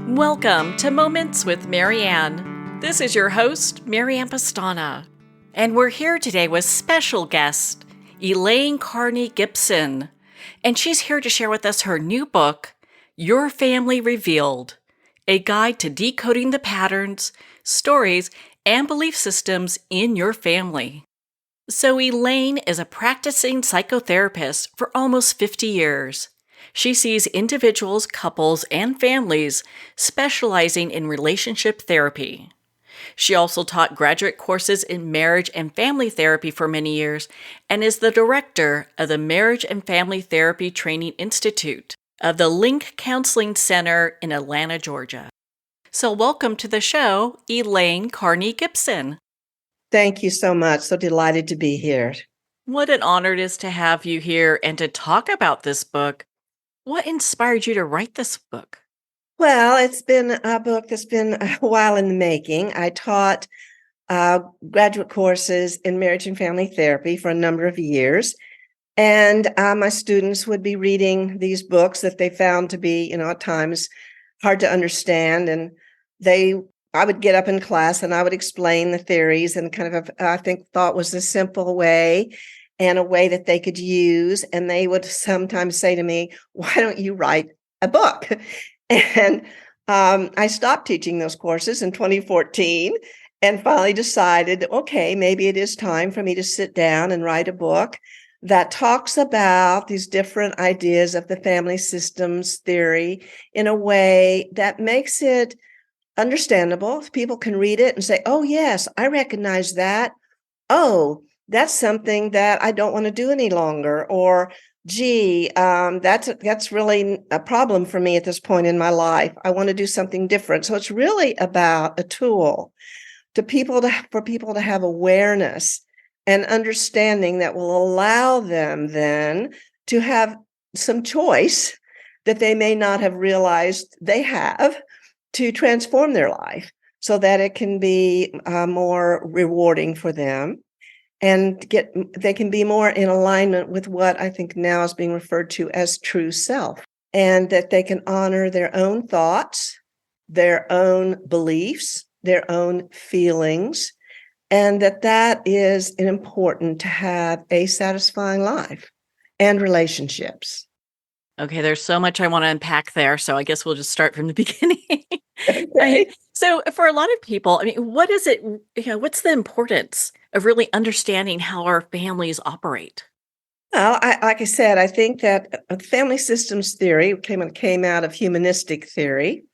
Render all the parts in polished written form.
Welcome to Moments with Marianne. This is your host, Marianne Pastana. And we're here today with special guest, Elaine Carney Gibson. And she's here to share with us her new book, Your Family Revealed, a guide to decoding the patterns, stories, and belief systems in your family. So Elaine is a practicing psychotherapist for almost 50 years. She sees individuals, couples, and families specializing in relationship therapy. She also taught graduate courses in marriage and family therapy for many years and is the director of the Marriage and Family Therapy Training Institute of the Link Counseling Center in Atlanta, Georgia. So welcome to the show, Elaine Carney Gibson. Thank you so much. So delighted to be here. What an honor it is to have you here and to talk about this book. What inspired you to write this book? Well, it's been a book that's been a while in the making. I taught graduate courses in marriage and family therapy for a number of years. And my students would be reading these books that they found to be, at times hard to understand. And I would get up in class and I would explain the theories and thought was a simple way and a way that they could use. And they would sometimes say to me, why don't you write a book? And I stopped teaching those courses in 2014 and finally decided, okay, maybe it is time for me to sit down and write a book that talks about these different ideas of the family systems theory in a way that makes it understandable. People can read it and say, oh, yes, I recognize that. Oh, that's something that I don't want to do any longer. Or, gee, that's really a problem for me at this point in my life. I want to do something different. So it's really about a tool for people to have awareness and understanding that will allow them then to have some choice that they may not have realized they have to transform their life so that it can be more rewarding for them and they can be more in alignment with what I think now is being referred to as true self, and that they can honor their own thoughts, their own beliefs, their own feelings, and that is important to have a satisfying life and relationships. Okay, there's so much I want to unpack there, so I guess we'll just start from the beginning. Okay. So for a lot of people, what is it, what's the importance of really understanding how our families operate? Well, like I said, I think that family systems theory came out of humanistic theory,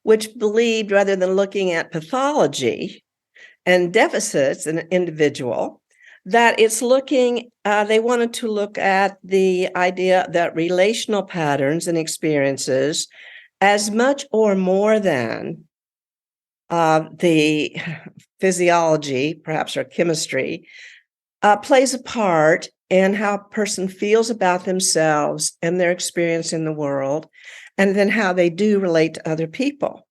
which believed rather than looking at pathology and deficits in an individual, that it's they wanted to look at the idea that relational patterns and experiences as much or more than the physiology, perhaps, or chemistry, plays a part in how a person feels about themselves and their experience in the world, and then how they do relate to other people.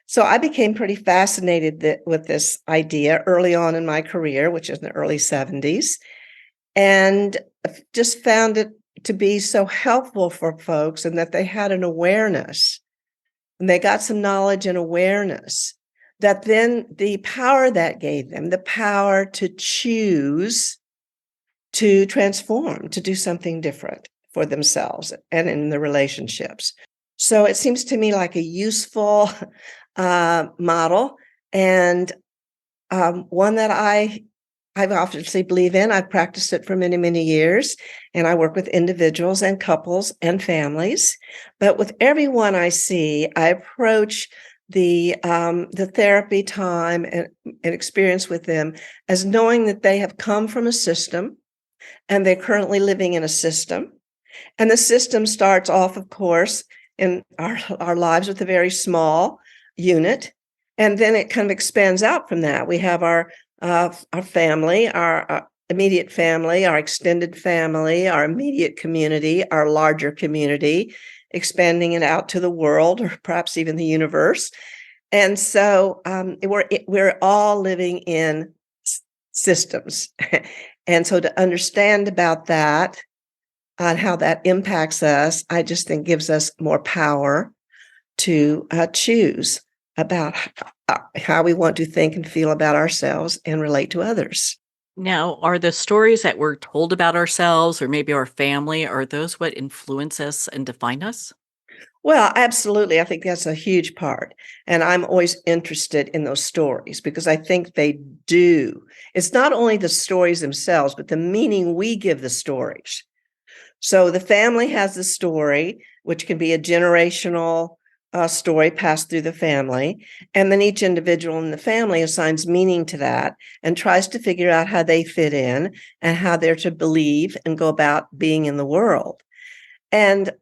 So I became pretty fascinated with this idea early on in my career, which is in the early 70s, and just found it to be so helpful for folks, and that they had an awareness, and they got some knowledge and awareness, that then the power that gave them, the power to choose, to transform, to do something different for themselves and in the relationships. So it seems to me like a useful model, and one that I obviously believe in. I've practiced it for many, many years, and I work with individuals and couples and families. But with everyone I see, I approach the therapy time and experience with them as knowing that they have come from a system, and they're currently living in a system. And the system starts off, of course, in our lives with a very small unit, and then it kind of expands out from that. We have our family, our immediate family, our extended family, our immediate community, our larger community, expanding it out to the world, or perhaps even the universe. And so we're all living in systems. And so to understand about that and how that impacts us, I just think gives us more power to choose about how we want to think and feel about ourselves and relate to others. Now, are the stories that we're told about ourselves or maybe our family, are those what influence us and define us? Well, absolutely. I think that's a huge part. And I'm always interested in those stories because I think they do. It's not only the stories themselves, but the meaning we give the stories. So the family has the story, which can be a generational story passed through the family. And then each individual in the family assigns meaning to that and tries to figure out how they fit in and how they're to believe and go about being in the world. And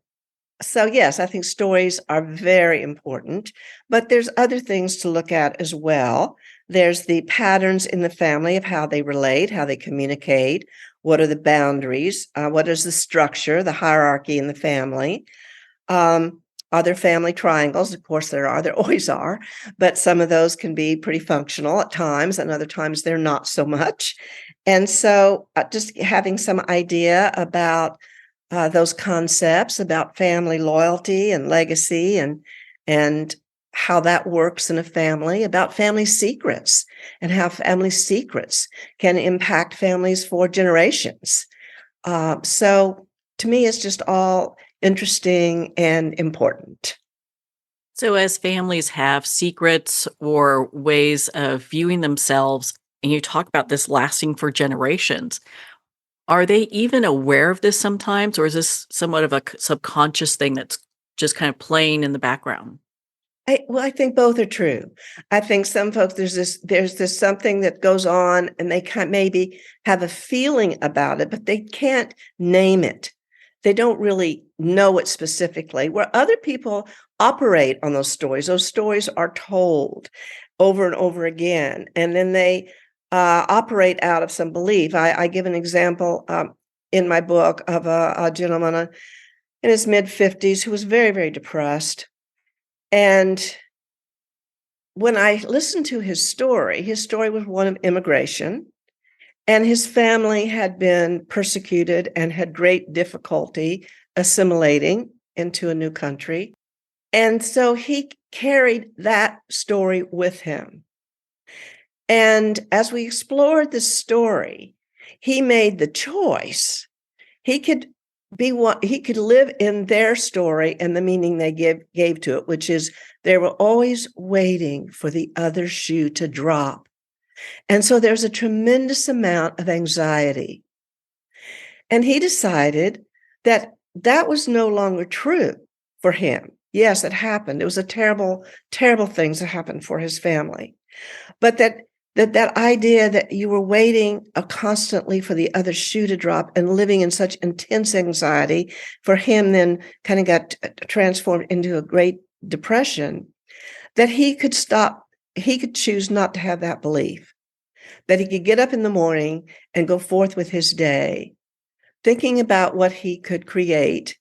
so, yes, I think stories are very important, but there's other things to look at as well. There's the patterns in the family of how they relate, how they communicate, what are the boundaries, what is the structure, the hierarchy in the family. Are there family triangles? Of course, there always are, but some of those can be pretty functional at times, and other times they're not so much. And so, just having some idea about those concepts about family loyalty and legacy and how that works in a family, about family secrets and how family secrets can impact families for generations. So to me, it's just all interesting and important. So, as families have secrets or ways of viewing themselves, and you talk about this lasting for generations, are they even aware of this sometimes, or is this somewhat of a subconscious thing that's just kind of playing in the background? I think both are true. I think some folks there's this something that goes on and they can maybe have a feeling about it, but they can't name it. They don't really know it specifically. Where other people operate on those stories. Those stories are told over and over again, and then they operate out of some belief. I give an example in my book of a gentleman in his mid-50s who was very, very depressed. And when I listened to his story was one of immigration, and his family had been persecuted and had great difficulty assimilating into a new country. And so he carried that story with him. And as we explored the story, he made the choice. He could he could live in their story and the meaning they gave to it, which is they were always waiting for the other shoe to drop. And so there's a tremendous amount of anxiety. And he decided that that was no longer true for him. Yes, it happened. It was a terrible, terrible things that happened for his family. But that idea that you were waiting constantly for the other shoe to drop and living in such intense anxiety for him then kind of got transformed into a great depression, that he could choose not to have that belief, that he could get up in the morning and go forth with his day, thinking about what he could create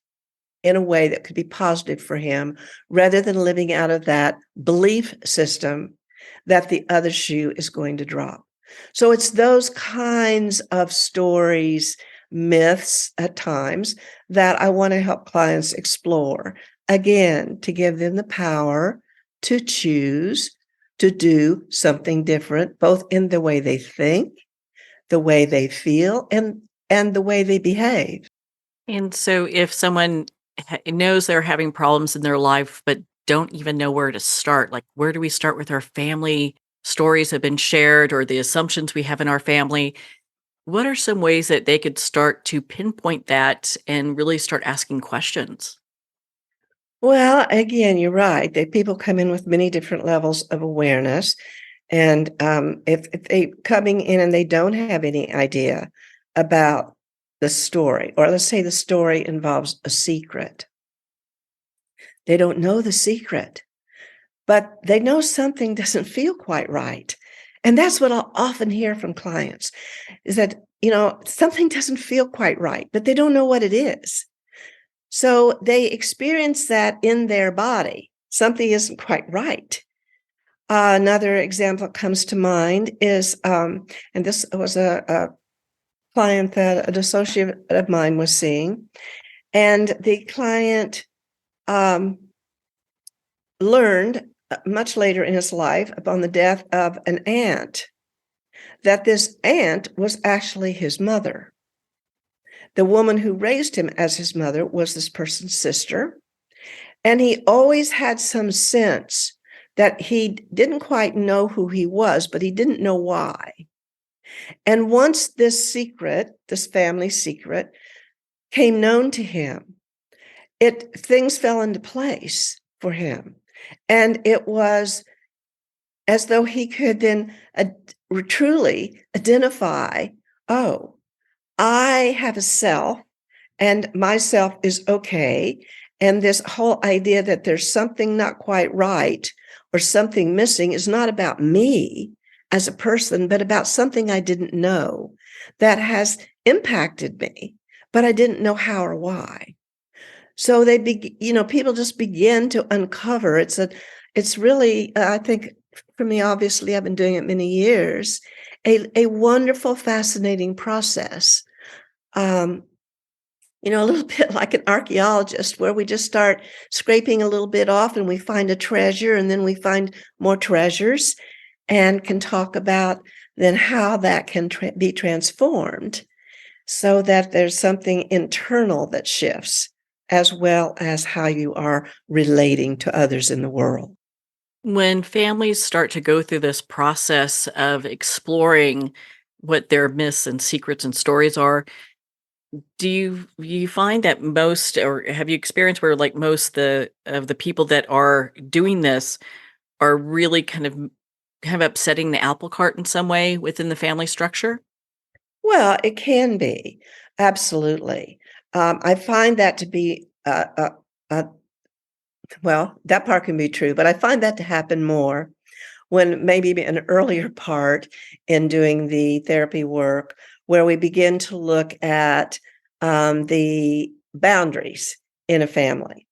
in a way that could be positive for him, rather than living out of that belief system that the other shoe is going to drop. So it's those kinds of stories, myths at times, that I want to help clients explore, again, to give them the power to choose to do something different, both in the way they think, the way they feel, and the way they behave. And so, if someone knows they're having problems in their life, but don't even know where to start, like where do we start with our family stories have been shared or the assumptions we have in our family? What are some ways that they could start to pinpoint that and really start asking questions? Well, again, you're right. That people come in with many different levels of awareness. And if they coming in and they don't have any idea about the story, or let's say the story involves a secret, they don't know the secret, but they know something doesn't feel quite right. And that's what I'll often hear from clients is that, something doesn't feel quite right, but they don't know what it is. So they experience that in their body. Something isn't quite right. Another example that comes to mind is, and this was a client that an associate of mine was seeing, and the client learned much later in his life upon the death of an aunt that this aunt was actually his mother. The woman who raised him as his mother was this person's sister. And he always had some sense that he didn't quite know who he was, but he didn't know why. And once this secret, this family secret, came known to him, things fell into place for him. And it was as though he could then truly identify, oh, I have a self, and my self is okay. And this whole idea that there's something not quite right or something missing is not about me as a person, but about something I didn't know that has impacted me, but I didn't know how or why. So people just begin to uncover. It's really, I think for me, obviously, I've been doing it many years, a wonderful, fascinating process. A little bit like an archaeologist, where we just start scraping a little bit off and we find a treasure, and then we find more treasures, and can talk about then how that can be transformed so that there's something internal that shifts, as well as how you are relating to others in the world. When families start to go through this process of exploring what their myths and secrets and stories are, do you find that most, or have you experienced where like most of the people that are doing this are really kind of upsetting the apple cart in some way within the family structure? Well, it can be, absolutely. I find that to be well, that part can be true, but I find that to happen more when maybe an earlier part in doing the therapy work, where we begin to look at the boundaries in a family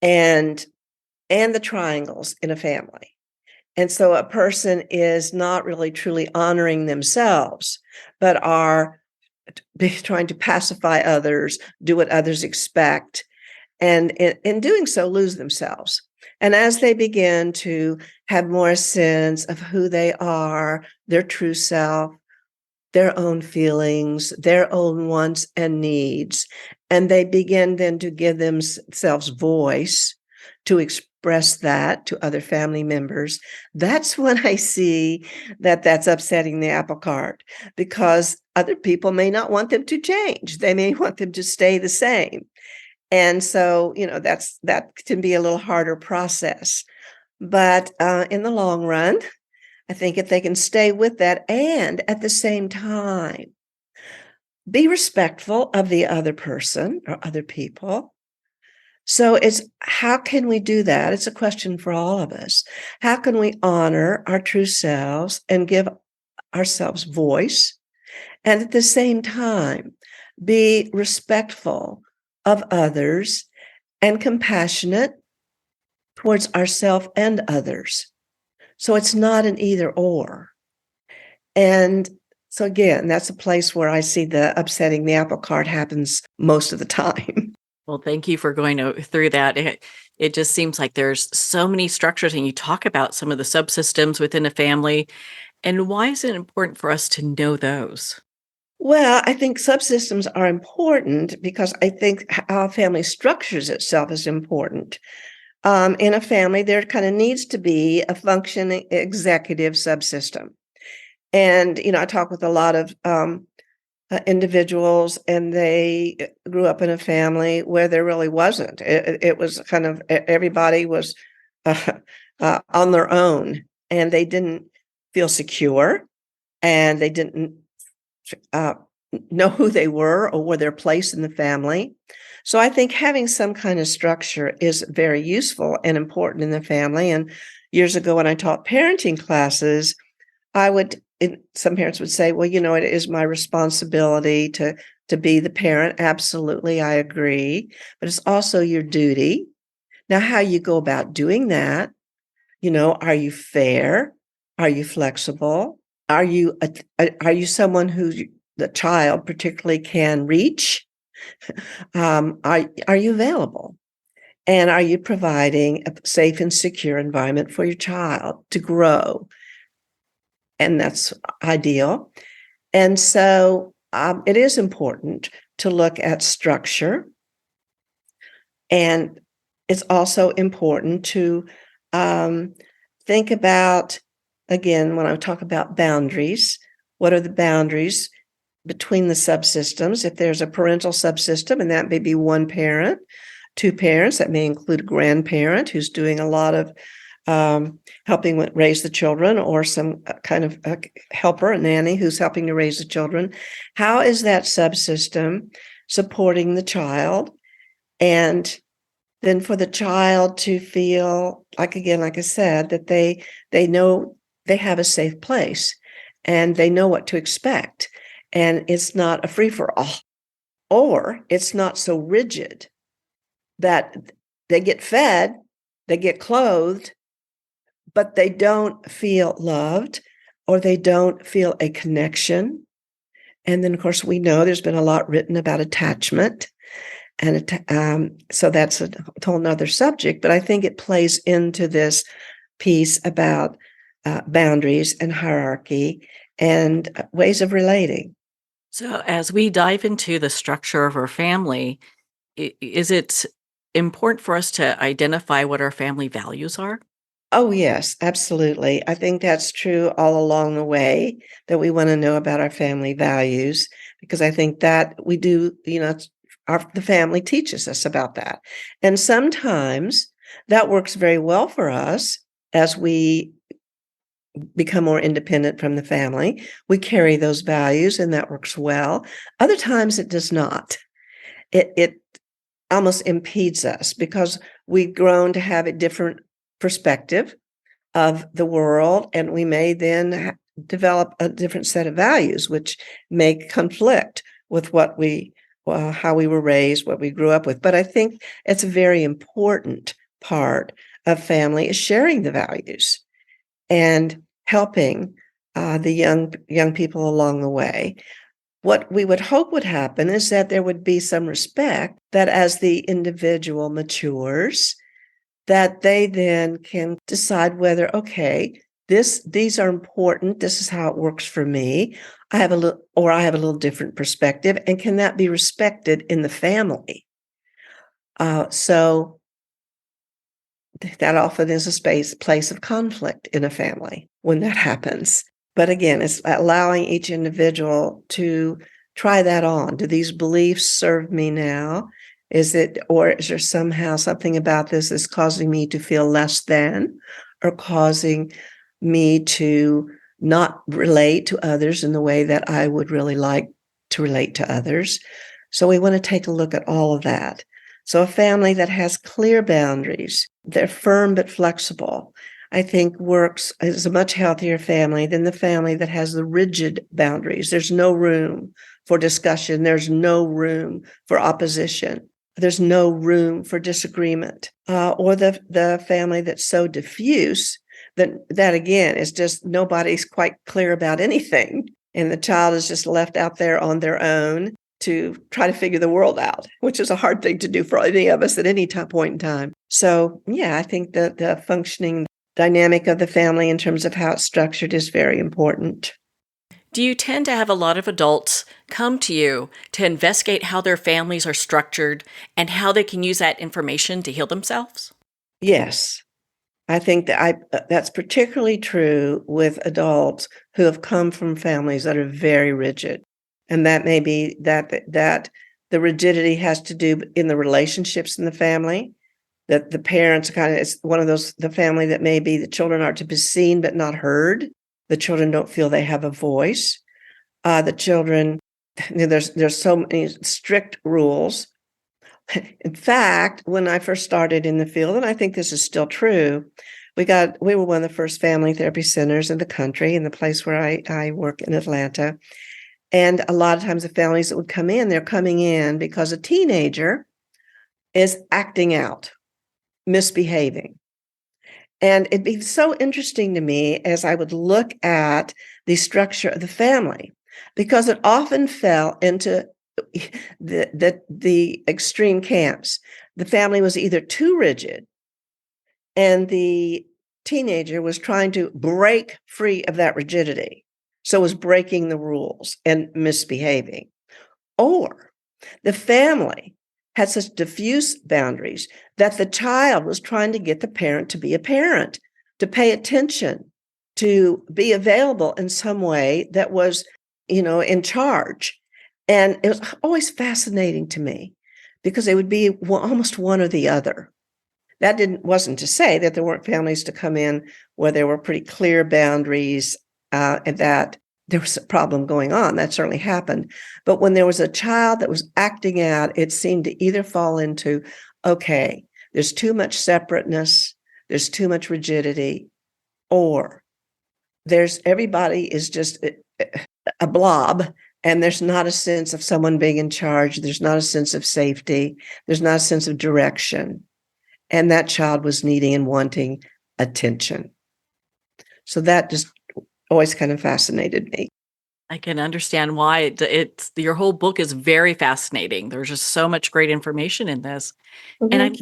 and the triangles in a family. And so a person is not really truly honoring themselves, but are trying to pacify others, do what others expect, and in doing so lose themselves. And as they begin to have more sense of who they are, their true self, their own feelings, their own wants and needs, and they begin then to give themselves voice to express that to other family members, that's when I see that that's upsetting the apple cart, because other people may not want them to change. They may want them to stay the same. And so, that can be a little harder process. But in the long run, I think if they can stay with that and at the same time be respectful of the other person or other people. So it's, how can we do that? It's a question for all of us. How can we honor our true selves and give ourselves voice, and at the same time be respectful of others and compassionate towards ourselves and others? So it's not an either or. And so again, that's a place where I see the upsetting the apple cart happens most of the time. Well, thank you for going through that. It just seems like there's so many structures, and you talk about some of the subsystems within a family. And why is it important for us to know those? Well, I think subsystems are important because I think how a family structures itself is important. In a family, there kind of needs to be a functioning executive subsystem. And, I talk with a lot of individuals, and they grew up in a family where there really wasn't. It was kind of, everybody was on their own, and they didn't feel secure, and they didn't know who they were or their place in the family. So I think having some kind of structure is very useful and important in the family. And years ago, when I taught parenting classes, some parents would say, well, it is my responsibility to be the parent. Absolutely, I agree. But it's also your duty. Now, how you go about doing that, are you fair? Are you flexible? Are you someone who the child particularly can reach? Are you available? And are you providing a safe and secure environment for your child to grow? And that's ideal. And so it is important to look at structure. And it's also important to think about, again, when I talk about boundaries, what are the boundaries between the subsystems? If there's a parental subsystem, and that may be one parent, two parents, that may include a grandparent who's doing a lot of helping raise the children, or some kind of a helper, a nanny who's helping to raise the children. How is that subsystem supporting the child? And then for the child to feel like, again, like I said, that they know they have a safe place and they know what to expect. And it's not a free-for-all, or it's not so rigid that they get fed, they get clothed, but they don't feel loved, or they don't feel a connection. And then, of course, we know there's been a lot written about attachment. And so that's a whole nother subject, but I think it plays into this piece about boundaries and hierarchy and ways of relating. So, as we dive into the structure of our family, is it important for us to identify what our family values are? Oh, yes, absolutely. I think that's true all along the way, that we want to know about our family values, because I think that we do, the family teaches us about that. And sometimes that works very well for us as we become more independent from the family. We carry those values and that works well. Other times it does not. It almost impedes us because we've grown to have a different perspective of the world, and we may then develop a different set of values, which may conflict with how we were raised, what we grew up with. But I think it's a very important part of family, is sharing the values and helping the young people along the way. What we would hope would happen is that there would be some respect, that as the individual matures, that they then can decide whether, okay, these are important, this is how it works for me. I have a little different perspective, and can that be respected in the family? So that often is a place of conflict in a family when that happens. But again, it's allowing each individual to try that on. Do these beliefs serve me now? Or is there somehow something about this that's causing me to feel less than, or causing me to not relate to others in the way that I would really like to relate to others? So we want to take a look at all of that. So a family that has clear boundaries, they're firm but flexible, I think is a much healthier family than the family that has the rigid boundaries. There's no room for discussion. There's no room for opposition. There's no room for disagreement. Or the family that's so diffuse that again is just nobody's quite clear about anything, and the child is just left out there on their own to try to figure the world out, which is a hard thing to do for any of us at any point in time. So yeah, I think that the functioning dynamic of the family in terms of how it's structured is very important. Do you tend to have a lot of adults come to you to investigate how their families are structured and how they can use that information to heal themselves? Yes. I think that's particularly true with adults who have come from families that are very rigid. And that may be that the rigidity has to do in the relationships in the family, that the parents it's one of those, the family that maybe the children are to be seen but not heard. The children don't feel they have a voice. The children, there's so many strict rules. In fact, when I first started in the field, and I think this is still true, we were one of the first family therapy centers in the country, in the place where I work in Atlanta. And a lot of times the families that would come in, they're coming in because a teenager is acting out, misbehaving. And it'd be so interesting to me as I would look at the structure of the family, because it often fell into the extreme camps. the family was either too rigid and the teenager was trying to break free of that rigidity, so was breaking the rules and misbehaving, or the family had such diffuse boundaries that the child was trying to get the parent to be a parent, to pay attention, to be available in some way that was, in charge. And it was always fascinating to me because it would be almost one or the other. That wasn't to say that there weren't families to come in where there were pretty clear boundaries and that there was a problem going on. That certainly happened. But when there was a child that was acting out, it seemed to either fall into, okay, there's too much separateness, there's too much rigidity, or everybody is just a blob, and there's not a sense of someone being in charge. There's not a sense of safety. There's not a sense of direction. And that child was needing and wanting attention. So that just always kind of fascinated me. I can understand why it's your whole book is very fascinating. There's just so much great information in this. And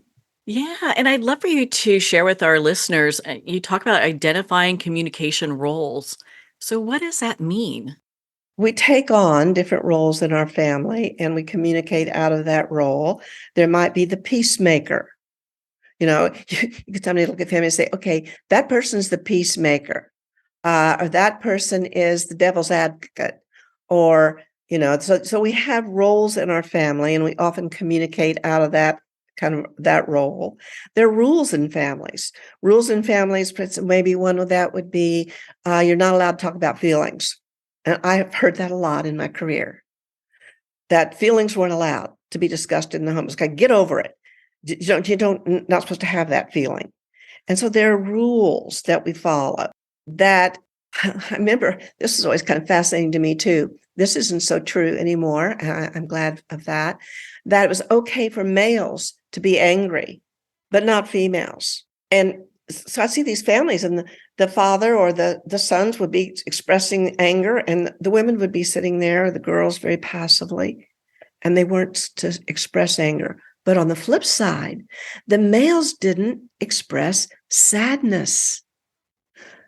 I'd love for you to share with our listeners, you talk about identifying communication roles. So what does that mean? We take on different roles in our family and we communicate out of that role. There might be the peacemaker. You could somebody look at family and say, okay, that person's the peacemaker. Or that person is the devil's advocate, or, so we have roles in our family and we often communicate out of that that role. There are rules in families. Maybe one of that would be, you're not allowed to talk about feelings. And I've heard that a lot in my career, that feelings weren't allowed to be discussed in the home. It's like, get over it. Not supposed to have that feeling. And so there are rules that we follow. That I remember, this is always kind of fascinating to me too. This isn't so true anymore. I'm glad of that. That it was okay for males to be angry, but not females. And so I see these families, and the father or the sons would be expressing anger, and the women would be sitting there, the girls very passively, and they weren't to express anger. But on the flip side, the males didn't express sadness.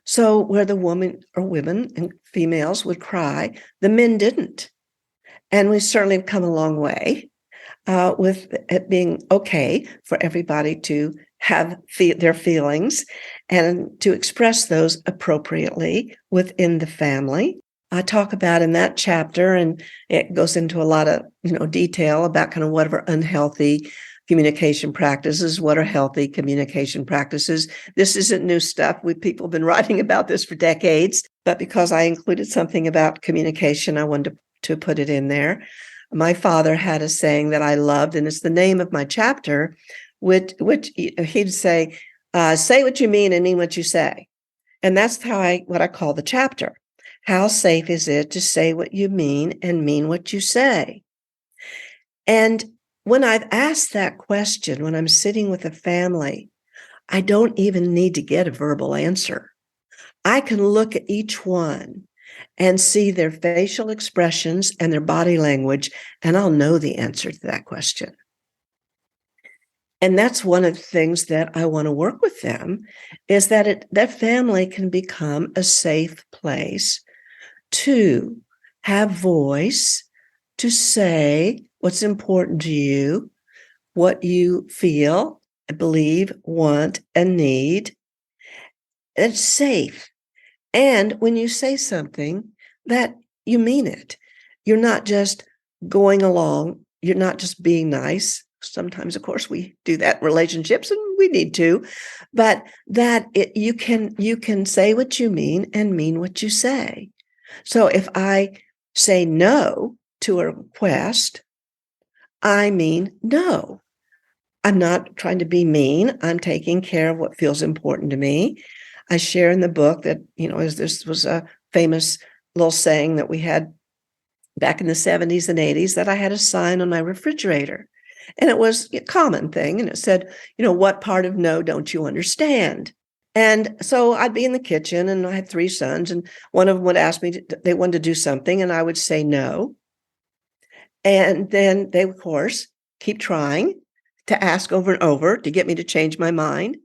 So where the woman or women and females would cry, the men didn't. And we certainly have come a long way with it being okay for everybody to have their feelings and to express those appropriately within the family. I talk about in that chapter, and it goes into a lot of detail about kind of what are unhealthy communication practices, what are healthy communication practices. This isn't new stuff. People have been writing about this for decades, but because I included something about communication, I wanted to put it in there. My father had a saying that I loved, and it's the name of my chapter, which he'd say what you mean and mean what you say. And that's what I call the chapter. How safe is it to say what you mean and mean what you say? And when I've asked that question, when I'm sitting with a family, I don't even need to get a verbal answer. I can look at each one and see their facial expressions and their body language, and I'll know the answer to that question. And that's one of the things that I want to work with them, is that that family can become a safe place to have voice, to say what's important to you, what you feel, believe, want, and need. It's safe. And when you say something, that you mean it. You're not just going along. You're not just being nice. Sometimes, of course, we do that in relationships, and we need to. But you can say what you mean and mean what you say. So if I say no to a request, I mean no. I'm not trying to be mean. I'm taking care of what feels important to me. I share in the book that, this was a famous little saying that we had back in the 70s and 80s, that I had a sign on my refrigerator. And it was a common thing. And it said, what part of no don't you understand? And so I'd be in the kitchen, and I had 3 sons, and one of them would ask me, they wanted to do something, and I would say no. And then they, of course, keep trying, to ask over and over to get me to change my mind.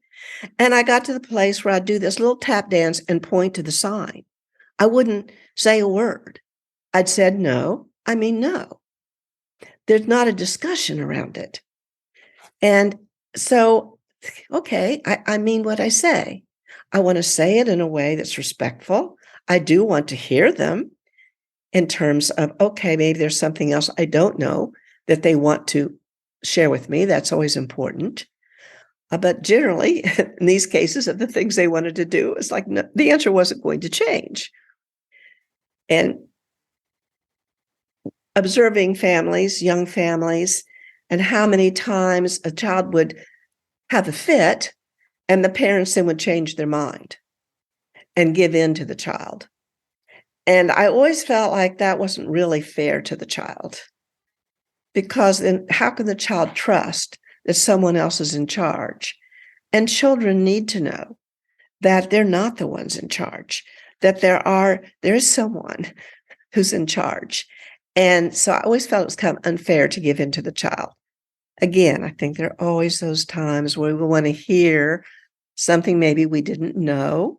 And I got to the place where I'd do this little tap dance and point to the sign. I wouldn't say a word. I'd said no, I mean no. There's not a discussion around it. And so, okay, I mean what I say. I want to say it in a way that's respectful. I do want to hear them in terms of, okay, maybe there's something else I don't know that they want to share with me. That's always important. But generally, in these cases of the things they wanted to do, it's like no, the answer wasn't going to change. And observing families, young families, and how many times a child would have a fit and the parents then would change their mind and give in to the child. And I always felt like that wasn't really fair to the child, because then how can the child trust that someone else is in charge? And children need to know that they're not the ones in charge, that there is someone who's in charge. And so I always felt it was kind of unfair to give in to the child. Again, I think there are always those times where we want to hear something maybe we didn't know,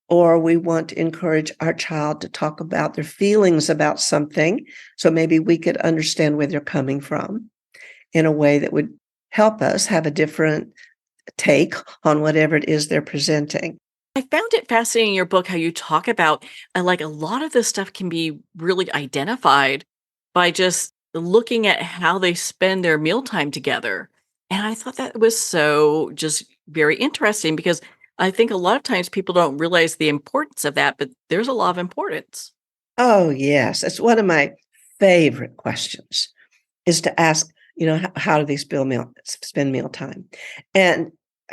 or we want to encourage our child to talk about their feelings about something. So maybe we could understand where they're coming from in a way that would help us have a different take on whatever it is they're presenting. I found it fascinating in your book how you talk about like a lot of this stuff can be really identified by just looking at how they spend their mealtime together. And I thought that was so just very interesting because I think a lot of times people don't realize the importance of that, but there's a lot of importance. Oh, yes. It's one of my favorite questions is to ask, how do they spend meal time? And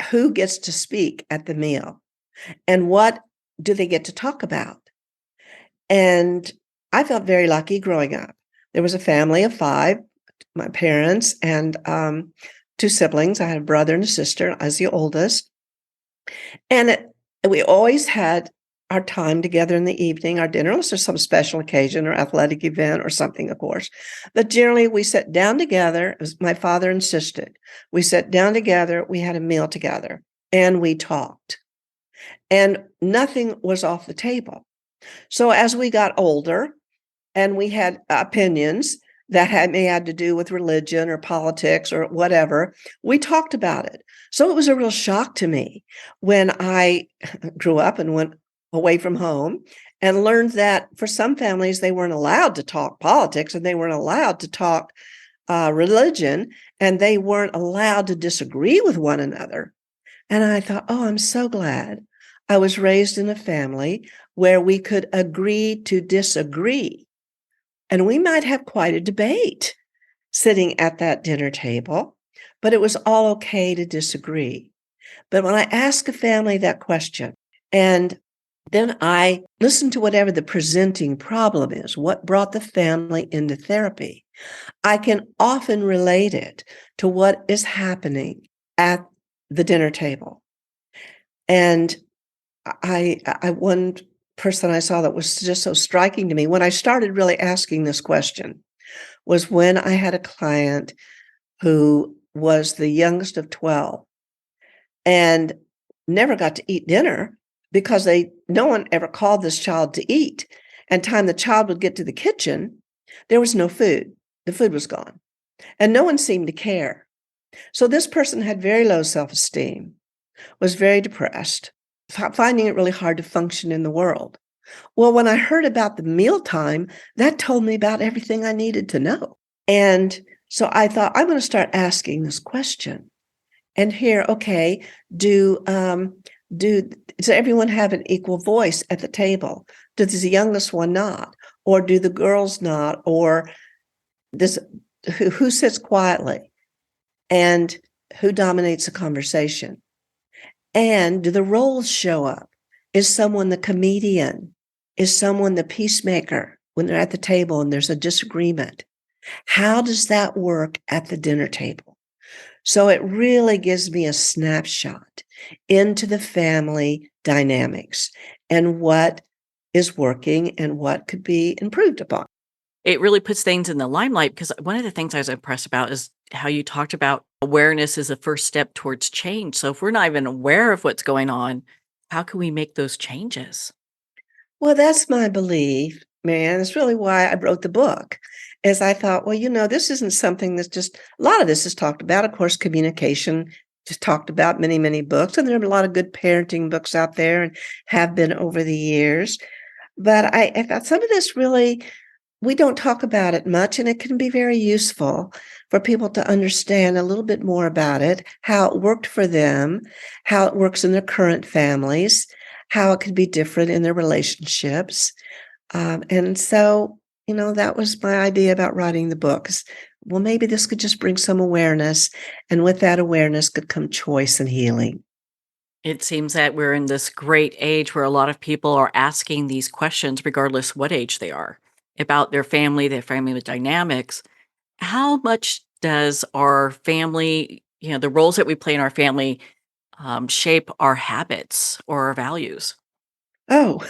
who gets to speak at the meal? And what do they get to talk about? And I felt very lucky growing up. There was a family of 5, my parents and 2 siblings. I had a brother and a sister. I was the oldest. And we always had our time together in the evening, our dinner, unless there's some special occasion or athletic event or something, of course. But generally, we sat down together, as my father insisted. We sat down together, we had a meal together, and we talked. And nothing was off the table. So as we got older and we had opinions that may had to do with religion or politics or whatever, we talked about it. So it was a real shock to me when I grew up and went away from home and learned that for some families, they weren't allowed to talk politics and they weren't allowed to talk religion, and they weren't allowed to disagree with one another. And I thought, oh, I'm so glad I was raised in a family where we could agree to disagree. And we might have quite a debate sitting at that dinner table, but it was all okay to disagree. But when I ask a family that question, and then I listen to whatever the presenting problem is, what brought the family into therapy, I can often relate it to what is happening at the dinner table. And one person I saw that was just so striking to me when I started really asking this question was when I had a client who was the youngest of 12 and never got to eat dinner because no one ever called this child to eat. And time the child would get to the kitchen, there was no food. The food was gone. And no one seemed to care. So this person had very low self-esteem, was very depressed, finding it really hard to function in the world. Well, when I heard about the mealtime, that told me about everything I needed to know. And so I thought, I'm going to start asking this question and hear, okay, does everyone have an equal voice at the table? Does the youngest one not? Or do the girls not? Or who sits quietly? And who dominates the conversation? And do the roles show up? Is someone the comedian? Is someone the peacemaker when they're at the table and there's a disagreement? How does that work at the dinner table? So it really gives me a snapshot into the family dynamics and what is working and what could be improved upon. it really puts things in the limelight because one of the things I was impressed about is how you talked about awareness is the first step towards change. So if we're not even aware of what's going on, how can we make those changes? Well, that's my belief, man. It's really why I wrote the book, is I thought, well, this isn't something that's just a lot of this is talked about. Of course, communication just talked about many, many books, and there are a lot of good parenting books out there and have been over the years. But I thought some of this really, we don't talk about it much, and it can be very useful for people to understand a little bit more about it, how it worked for them, how it works in their current families, how it could be different in their relationships. And so, that was my idea about writing the book. Well, maybe this could just bring some awareness, and with that awareness could come choice and healing. It seems that we're in this great age where a lot of people are asking these questions, regardless what age they are, about their family dynamics. How much does our family, the roles that we play in our family, shape our habits or our values? Oh,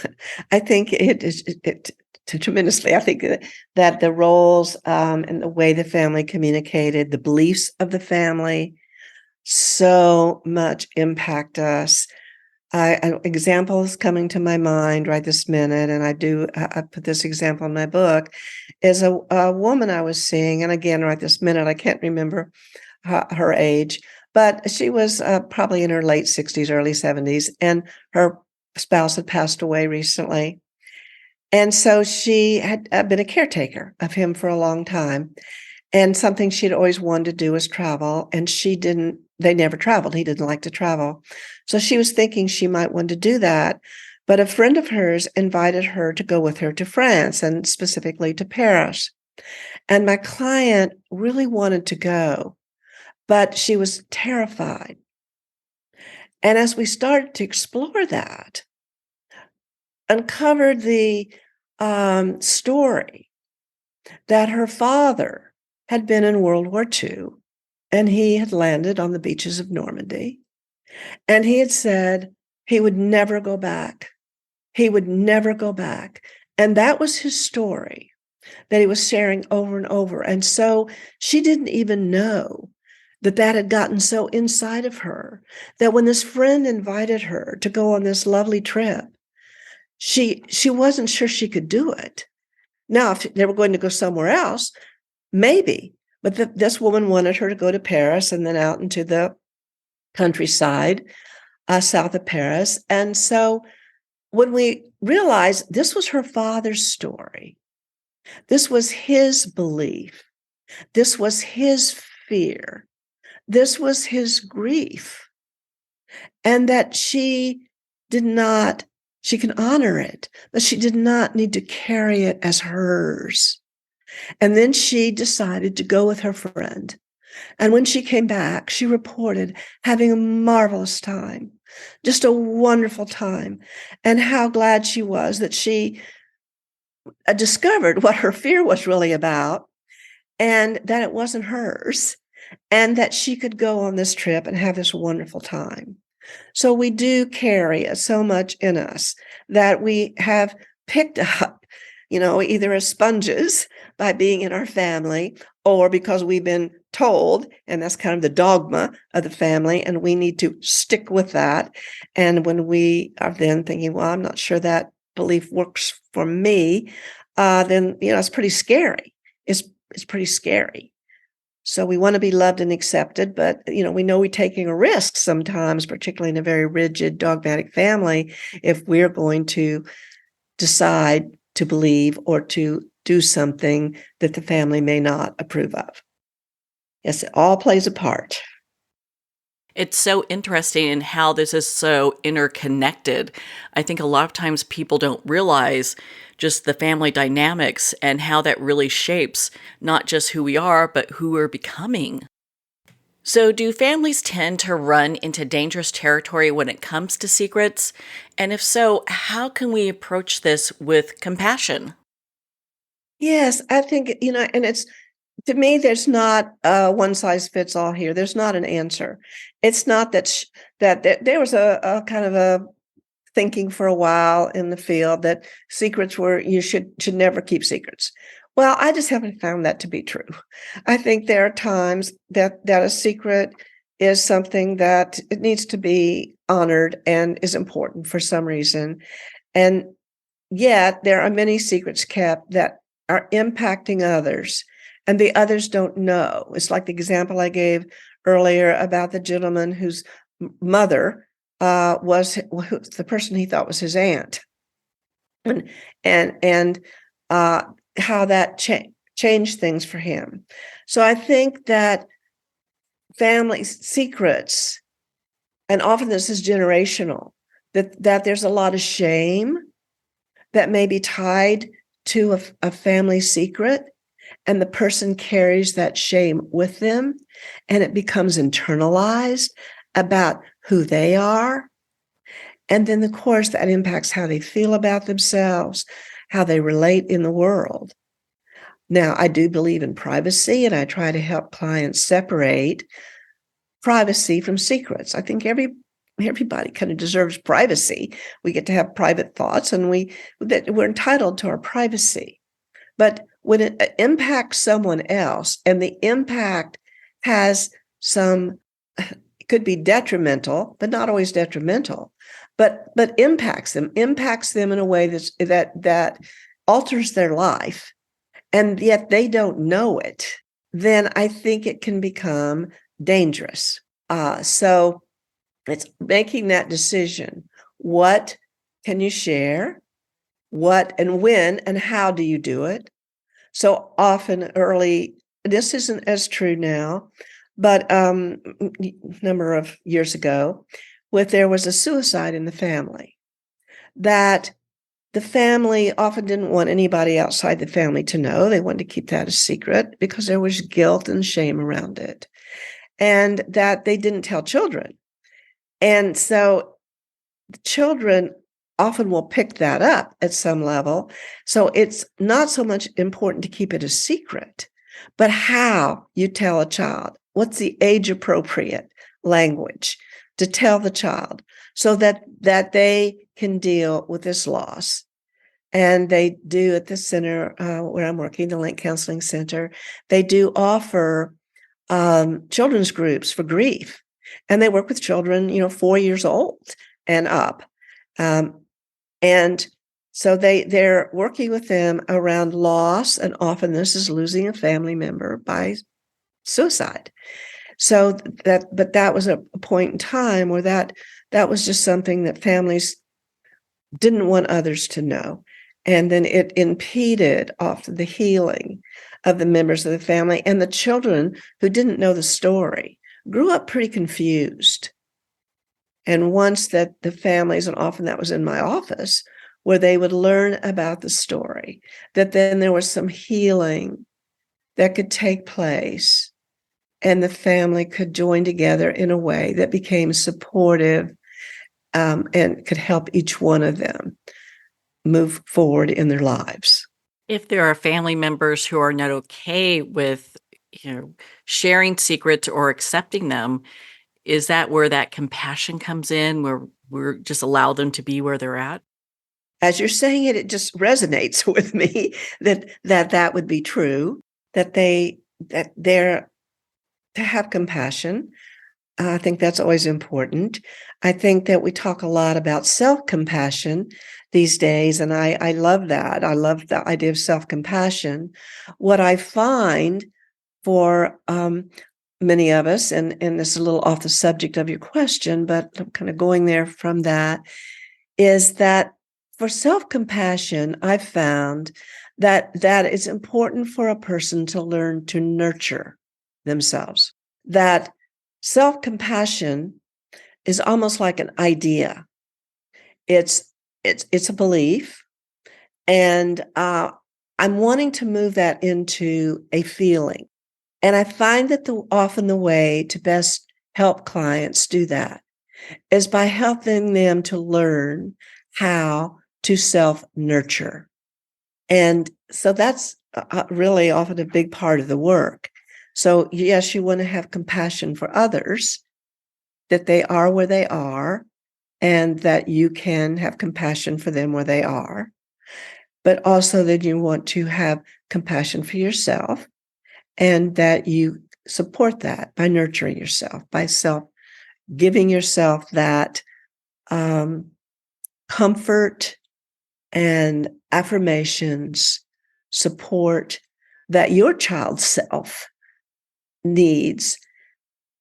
I think it is tremendously. I think that the roles and the way the family communicated, the beliefs of the family, so much impact us. An example is coming to my mind right this minute, and I put this example in my book, is a woman I was seeing, and again, right this minute, I can't remember her age, but she was probably in her late 60s, early 70s, and her spouse had passed away recently. And so she had been a caretaker of him for a long time. And something she'd always wanted to do was travel. And they never traveled. He didn't like to travel. So she was thinking she might want to do that. But a friend of hers invited her to go with her to France and specifically to Paris. And my client really wanted to go, but she was terrified. And as we started to explore that, uncovered the story that her father had been in World War II, and he had landed on the beaches of Normandy, and he had said he would never go back. He would never go back. And that was his story that he was sharing over and over. And so she didn't even know that had gotten so inside of her that when this friend invited her to go on this lovely trip, she wasn't sure she could do it. Now, if they were going to go somewhere else, maybe. But this woman wanted her to go to Paris and then out into the countryside south of Paris. And so when we realized this was her father's story, this was his belief, this was his fear, this was his grief, and that she can honor it, but she did not need to carry it as hers. And then she decided to go with her friend. And when she came back, she reported having a marvelous time, just a wonderful time, and how glad she was that she discovered what her fear was really about, and that it wasn't hers, and that she could go on this trip and have this wonderful time. So we do carry so much in us that we have picked up, either as sponges by being in our family or because we've been told, and that's kind of the dogma of the family, and we need to stick with that. And when we are then thinking, well, I'm not sure that belief works for me, then, it's pretty scary. It's pretty scary. So we want to be loved and accepted, but, we know we're taking a risk sometimes, particularly in a very rigid, dogmatic family, if we're going to decide to believe or to do something that the family may not approve of. Yes, it all plays a part. It's so interesting in how this is so interconnected. I think a lot of times people don't realize just the family dynamics and how that really shapes not just who we are, but who we're becoming. So, do families tend to run into dangerous territory when it comes to secrets? And if so, how can we approach this with compassion? Yes, I think, and it's, to me, there's not one size fits all here. There's not an answer. It's not that there was a kind of a thinking for a while in the field that secrets were, you should never keep secrets. Well, I just haven't found that to be true. I think there are times that a secret is something that it needs to be honored and is important for some reason. And yet there are many secrets kept that are impacting others, and the others don't know. It's like the example I gave earlier about the gentleman whose mother was the person he thought was his aunt, and uh, how that changed things for him. So I think that family secrets, and often this is generational, that there's a lot of shame that may be tied to a family secret, and the person carries that shame with them, and it becomes internalized about who they are. And then, of course, that impacts how they feel about themselves, how they relate in the world. Now, I do believe in privacy, and I try to help clients separate privacy from secrets. I think everybody kind of deserves privacy. We get to have private thoughts, and we're entitled to our privacy. But when it impacts someone else, and the impact has it could be detrimental, but not always detrimental, but impacts them in a way that alters their life, and yet they don't know it, then I think it can become dangerous. So it's making that decision. What can you share? What and when and how do you do it? So often this isn't as true now, but number of years ago, there was a suicide in the family, that the family often didn't want anybody outside the family to know. They wanted to keep that a secret because there was guilt and shame around it, and that they didn't tell children. And so the children often will pick that up at some level. So it's not so much important to keep it a secret, but how you tell a child. What's the age-appropriate language to tell the child so that they can deal with this loss? And they do at the center where I'm working, the Link Counseling Center, they do offer children's groups for grief. And they work with children, 4 years old and up. And so they're working with them around loss, and often this is losing a family member by suicide. So that was a point in time where that was just something that families didn't want others to know. And then it impeded often the healing of the members of the family, and the children who didn't know the story grew up pretty confused. And once that the families, and often that was in my office, where they would learn about the story, that then there was some healing that could take place, and the family could join together in a way that became supportive and could help each one of them move forward in their lives. If there are family members who are not okay with, sharing secrets or accepting them, is that where that compassion comes in, where we're just allow them to be where they're at? As you're saying it, it just resonates with me that would be true, that they're to have compassion. I think that's always important. I think that we talk a lot about self-compassion these days, and I love that. I love the idea of self-compassion. What I find for many of us, and this is a little off the subject of your question, but I'm kind of going there from that, is that for self-compassion, I've found that it's important for a person to learn to nurture themselves. That self-compassion is almost like an idea. It's a belief, and I'm wanting to move that into a feeling. And I find that often the way to best help clients do that is by helping them to learn how to self-nurture. And so that's really often a big part of the work. So yes, you want to have compassion for others, that they are where they are, and that you can have compassion for them where they are. But also that you want to have compassion for yourself, and that you support that by nurturing yourself, by giving yourself that comfort and affirmations, support that your child's self needs,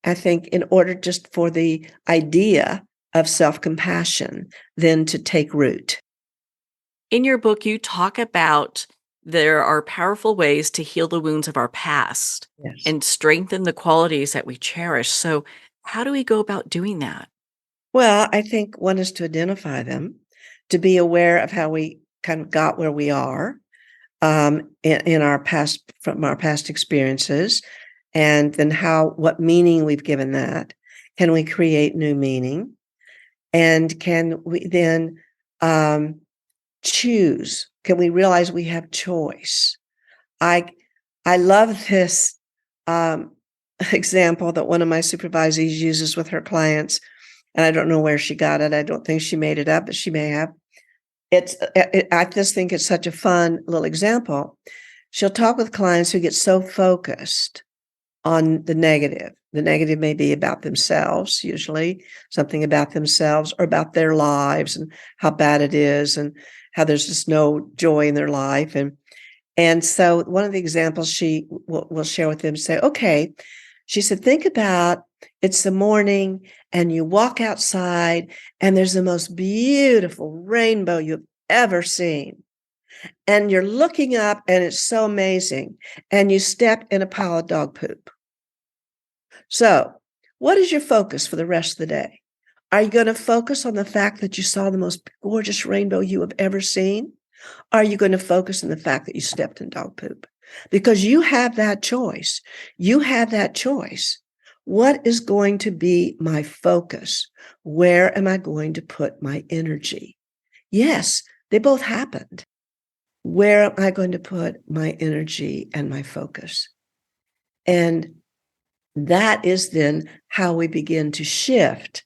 I think, in order just for the idea of self-compassion then to take root. In your book, you talk about there are powerful ways to heal the wounds of our past Yes. and strengthen the qualities that we cherish. So, how do we go about doing that? Well, I think one is to identify them, to be aware of how we kind of got where we are in our past, from our past experiences, and then what meaning we've given that. Can we create new meaning? And can we then choose? Can we realize we have choice? I love this example that one of my supervisees uses with her clients, and I don't know where she got it. I don't think she made it up, but she may have. I just think it's such a fun little example. She'll talk with clients who get so focused on the negative. The negative may be about themselves, usually something about themselves or about their lives and how bad it is and how there's just no joy in their life. And so one of the examples she will share with them, say, okay, she said, think about it's the morning and you walk outside and there's the most beautiful rainbow you've ever seen. And you're looking up and it's so amazing. And you step in a pile of dog poop. So what is your focus for the rest of the day? Are you going to focus on the fact that you saw the most gorgeous rainbow you have ever seen? Are you going to focus on the fact that you stepped in dog poop? Because you have that choice. You have that choice. What is going to be my focus? Where am I going to put my energy? Yes, they both happened. Where am I going to put my energy and my focus? And that is then how we begin to shift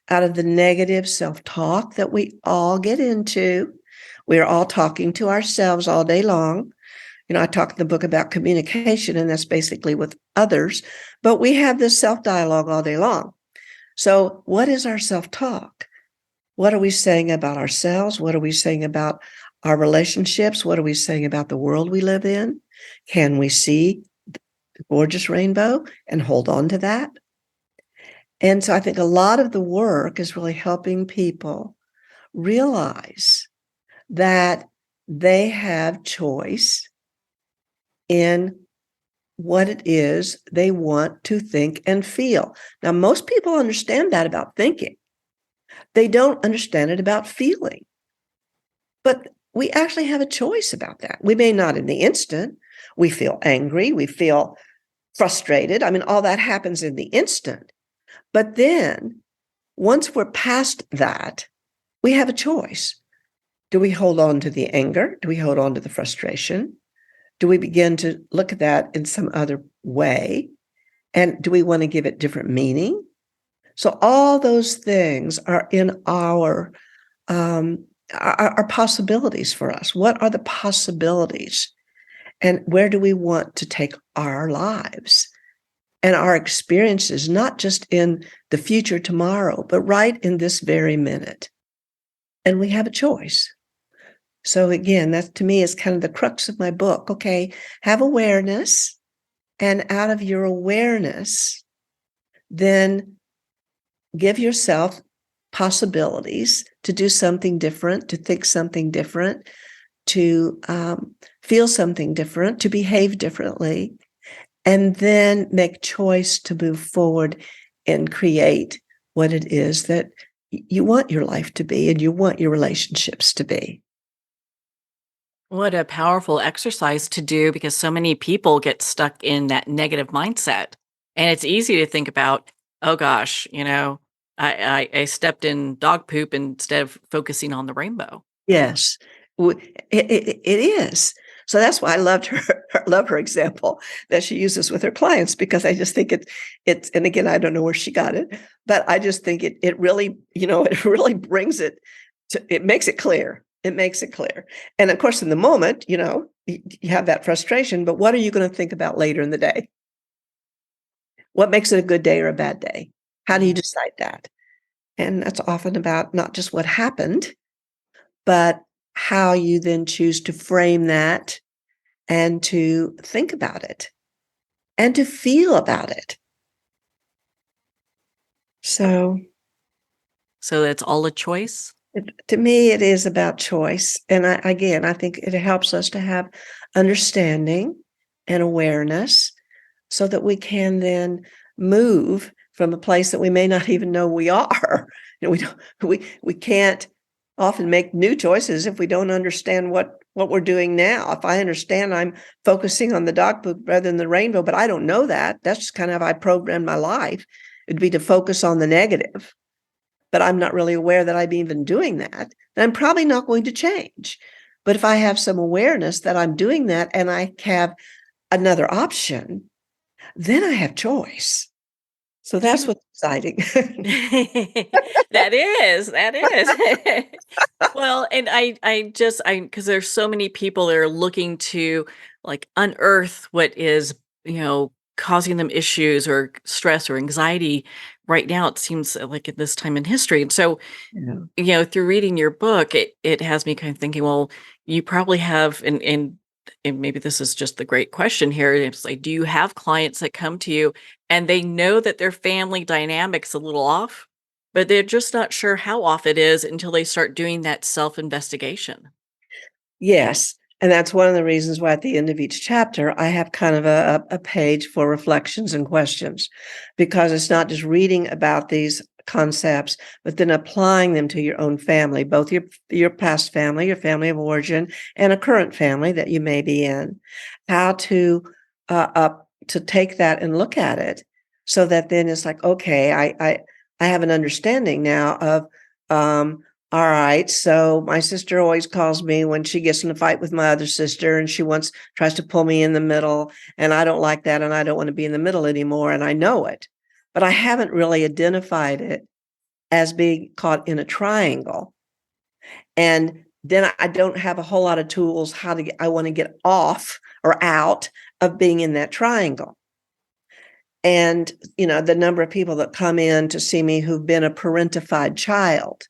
out of the negative self-talk that we all get into. We're all talking to ourselves all day long. You know, I talk in the book about communication, and that's basically with others, but we have this self-dialogue all day long. So what is our self-talk? What are we saying about ourselves? What are we saying about our relationships? What are we saying about the world we live in? Can we see the gorgeous rainbow and hold on to that? And so I think a lot of the work is really helping people realize that they have choice in what it is they want to think and feel. Now, most people understand that about thinking. They don't understand it about feeling. But we actually have a choice about that. We may not in the instant. We feel angry. We feel frustrated. I mean, all that happens in the instant. But then once we're past that, we have a choice. Do we hold on to the anger? Do we hold on to the frustration? Do we begin to look at that in some other way? And do we want to give it different meaning? So all those things are in our possibilities for us. What are the possibilities? And where do we want to take our lives and our experiences, not just in the future tomorrow, but right in this very minute? And we have a choice. So again, that to me is kind of the crux of my book. Okay, have awareness, and out of your awareness, then give yourself possibilities to do something different, to think something different, to feel something different, to behave differently, and then make choice to move forward and create what it is that you want your life to be and you want your relationships to be. What a powerful exercise to do because so many people get stuck in that negative mindset. And it's easy to think about, oh gosh, I stepped in dog poop instead of focusing on the rainbow. Yes, it is. So that's why I loved love her example that she uses with her clients, because I just think it's, and again, I don't know where she got it, but I just think it really, it really brings it to, it makes it clear. It makes it clear. And of course, in the moment, you have that frustration, but what are you going to think about later in the day? What makes it a good day or a bad day? How do you decide that? And that's often about not just what happened, but how you then choose to frame that and to think about it and to feel about it. So it's all a choice? to me, it is about choice. And I think it helps us to have understanding and awareness so that we can then move from a place that we may not even know we are. We can't often make new choices if we don't understand what we're doing now. If I understand I'm focusing on the dog poop rather than the rainbow, but I don't know that, that's just kind of how I programmed my life. It'd be to focus on the negative, but I'm not really aware that I'm even doing that, then I'm probably not going to change. But if I have some awareness that I'm doing that and I have another option, then I have choice. So that's what's exciting. That is. Well, and because there's so many people that are looking to like unearth what is, causing them issues or stress or anxiety right now, it seems like at this time in history. And so, through reading your book, it has me kind of thinking, well, you probably have, and maybe this is just the great question here. It's like, do you have clients that come to you and they know that their family dynamic's a little off, but they're just not sure how off it is until they start doing that self-investigation? Yes. And that's one of the reasons why at the end of each chapter, I have kind of a page for reflections and questions, because it's not just reading about these concepts, but then applying them to your own family, both your past family, your family of origin, and a current family that you may be in. How to take that and look at it, so that then it's like, okay, I have an understanding now of all right, so my sister always calls me when she gets in a fight with my other sister, and she tries to pull me in the middle, and I don't like that, and I don't want to be in the middle anymore, and I know it, but I haven't really identified it as being caught in a triangle. And then I don't have a whole lot of tools I want to get off or out of being in that triangle. And, the number of people that come in to see me who've been a parentified child.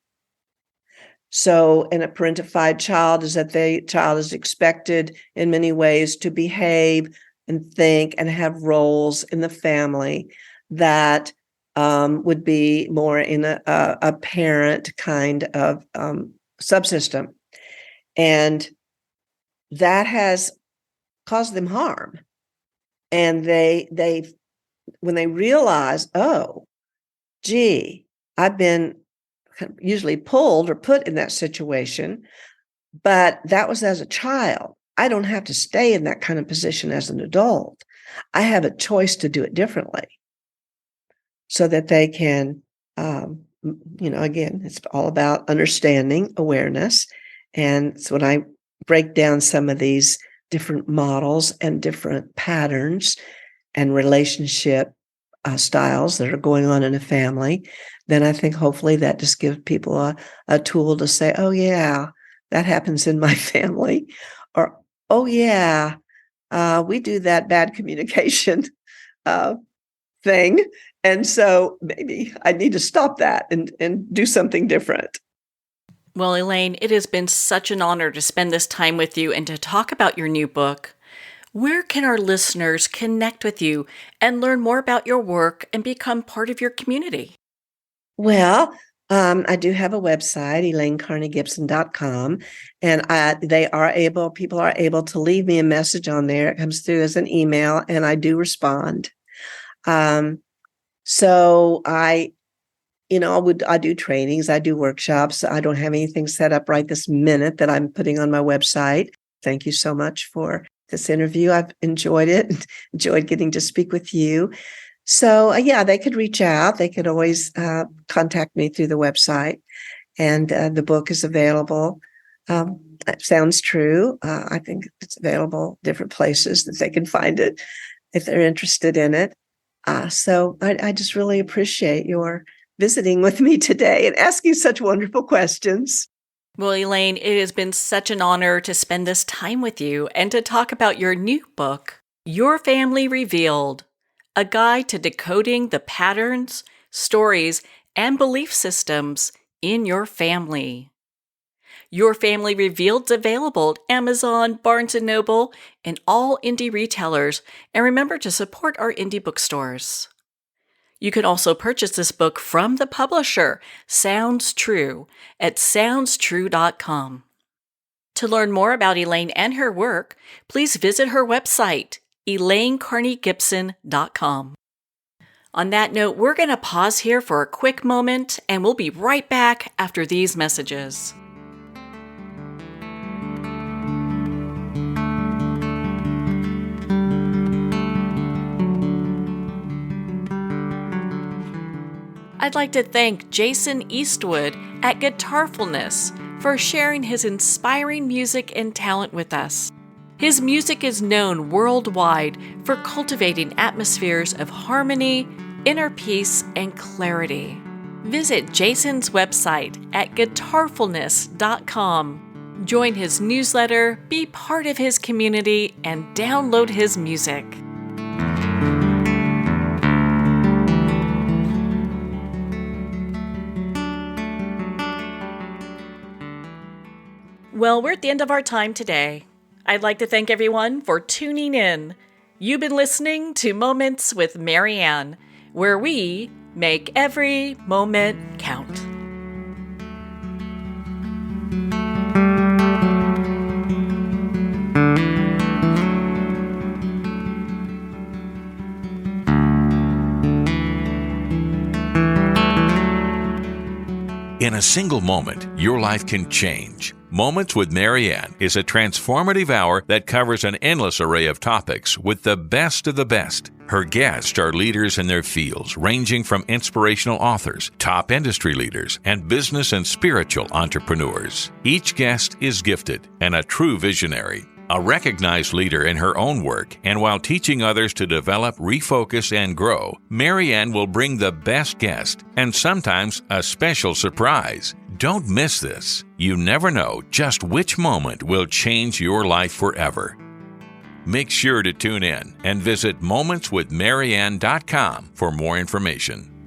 So, and a parentified child is that the child is expected in many ways to behave and think and have roles in the family that would be more in a parent kind of subsystem. And that has caused them harm. And they when they realize, oh, gee, I've been usually pulled or put in that situation, but that was as a child. I don't have to stay in that kind of position as an adult. I have a choice to do it differently, so that they can, again, it's all about understanding, awareness. And so when I break down some of these different models and different patterns and relationship styles that are going on in a family, then I think hopefully that just gives people a tool to say, oh, yeah, that happens in my family. Or, oh, yeah, we do that bad communication thing. And so maybe I need to stop that and do something different. Well, Elaine, it has been such an honor to spend this time with you and to talk about your new book. Where can our listeners connect with you and learn more about your work and become part of your community? Well, I do have a website, ElaineCarneyGibson.com, and people are able to leave me a message on there. It comes through as an email, and I do respond. So I do trainings, I do workshops. I don't have anything set up right this minute that I'm putting on my website. Thank you so much for this interview. I've enjoyed it, enjoyed getting to speak with you. So they could reach out. They could always contact me through the website, and the book is available. That sounds true. I think it's available different places that they can find it if they're interested in it. So I just really appreciate your visiting with me today and asking such wonderful questions. Well, Elaine, it has been such an honor to spend this time with you and to talk about your new book, Your Family Revealed, a guide to decoding the patterns, stories, and belief systems in your family. Your Family Revealed is available at Amazon, Barnes & Noble, and all indie retailers, and remember to support our indie bookstores. You can also purchase this book from the publisher, Sounds True, at soundstrue.com. To learn more about Elaine and her work, please visit her website, ElaineCarneyGibson.com. On that note, we're going to pause here for a quick moment, and we'll be right back after these messages. I'd like to thank Jason Eastwood at Guitarfulness for sharing his inspiring music and talent with us. His music is known worldwide for cultivating atmospheres of harmony, inner peace, and clarity. Visit Jason's website at guitarfulness.com. Join his newsletter, be part of his community, and download his music. Well, we're at the end of our time today. I'd like to thank everyone for tuning in. You've been listening to Moments with Marianne, where we make every moment count. In a single moment, your life can change. Moments with Marianne is a transformative hour that covers an endless array of topics with the best of the best. Her guests are leaders in their fields, ranging from inspirational authors, top industry leaders, and business and spiritual entrepreneurs. Each guest is gifted and a true visionary, a recognized leader in her own work, and while teaching others to develop, refocus, and grow, Marianne will bring the best guest and sometimes a special surprise. Don't miss this. You never know just which moment will change your life forever. Make sure to tune in and visit momentswithmarianne.com for more information.